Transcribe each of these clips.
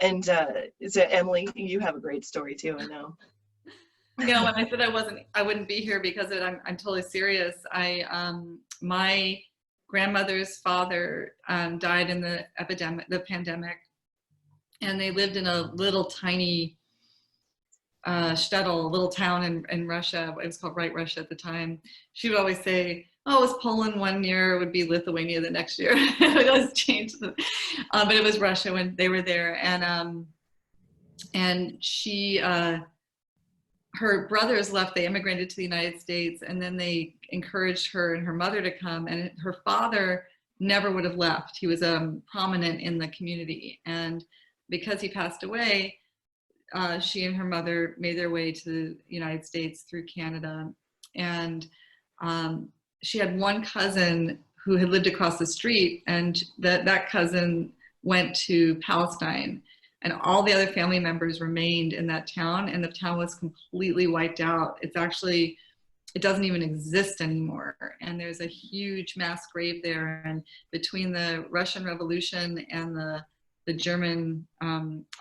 And so Emily, you have a great story too, I know. No, when I said I wouldn't be here because of it, I'm totally serious. My grandmother's father died in the pandemic, and they lived in a little tiny shtetl, a little town in Russia. It was called White Russia at the time. She would always say, "Oh, it was Poland one year, it would be Lithuania the next year." It always changed, but it was Russia when they were there, and she. Her brothers left, they immigrated to the United States, and then they encouraged her and her mother to come, and her father never would have left. He was prominent in the community, and because he passed away, she and her mother made their way to the United States through Canada, and she had one cousin who had lived across the street, and that cousin went to Palestine. And all the other family members remained in that town, and the town was completely wiped out. It doesn't even exist anymore. And there's a huge mass grave there. And between the Russian Revolution and the German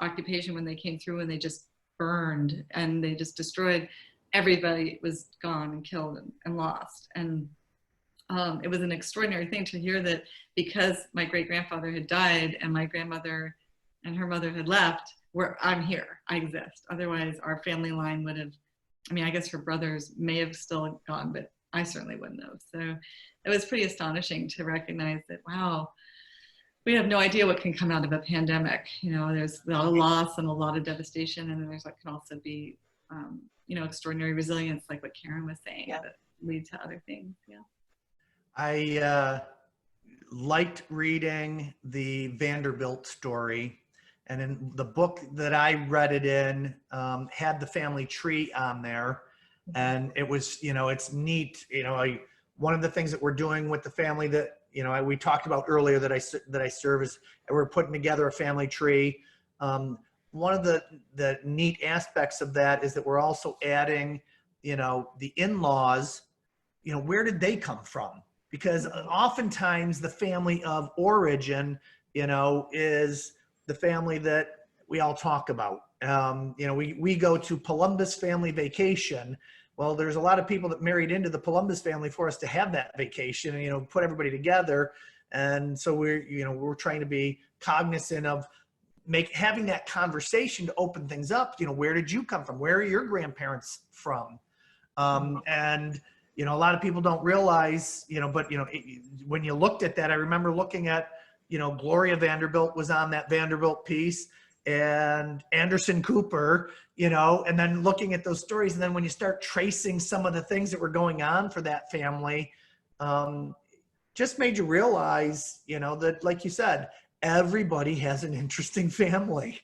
occupation, when they came through and they just burned and they just destroyed, everybody was gone and killed and lost. And it was an extraordinary thing to hear that because my great-grandfather had died and my grandmother and her mother had left, I'm here, I exist. Otherwise, our family line would have, I guess her brothers may have still gone, but I certainly wouldn't have. So it was pretty astonishing to recognize that, wow, we have no idea what can come out of a pandemic. There's a lot of loss and a lot of devastation, and then there can also be, extraordinary resilience, like what Karen was saying, that lead to other things. Yeah. I liked reading the Vanderbilt story. And in the book that I read it in, had the family tree on there. And it was, it's neat. One of the things that we're doing with the family that, we talked about earlier that I serve is we're putting together a family tree. One of the neat aspects of that is that we're also adding, the in-laws, where did they come from? Because oftentimes the family of origin, is the family that we all talk about. We go to Palumbos family vacation. Well, there's a lot of people that married into the Palumbos family for us to have that vacation and, put everybody together. And so we're trying to be cognizant of having that conversation to open things up. Where did you come from? Where are your grandparents from? And, a lot of people don't realize, but, when you looked at that, I remember looking at, Gloria Vanderbilt was on that Vanderbilt piece, and Anderson Cooper, and then looking at those stories. And then when you start tracing some of the things that were going on for that family, just made you realize, that, like you said, everybody has an interesting family.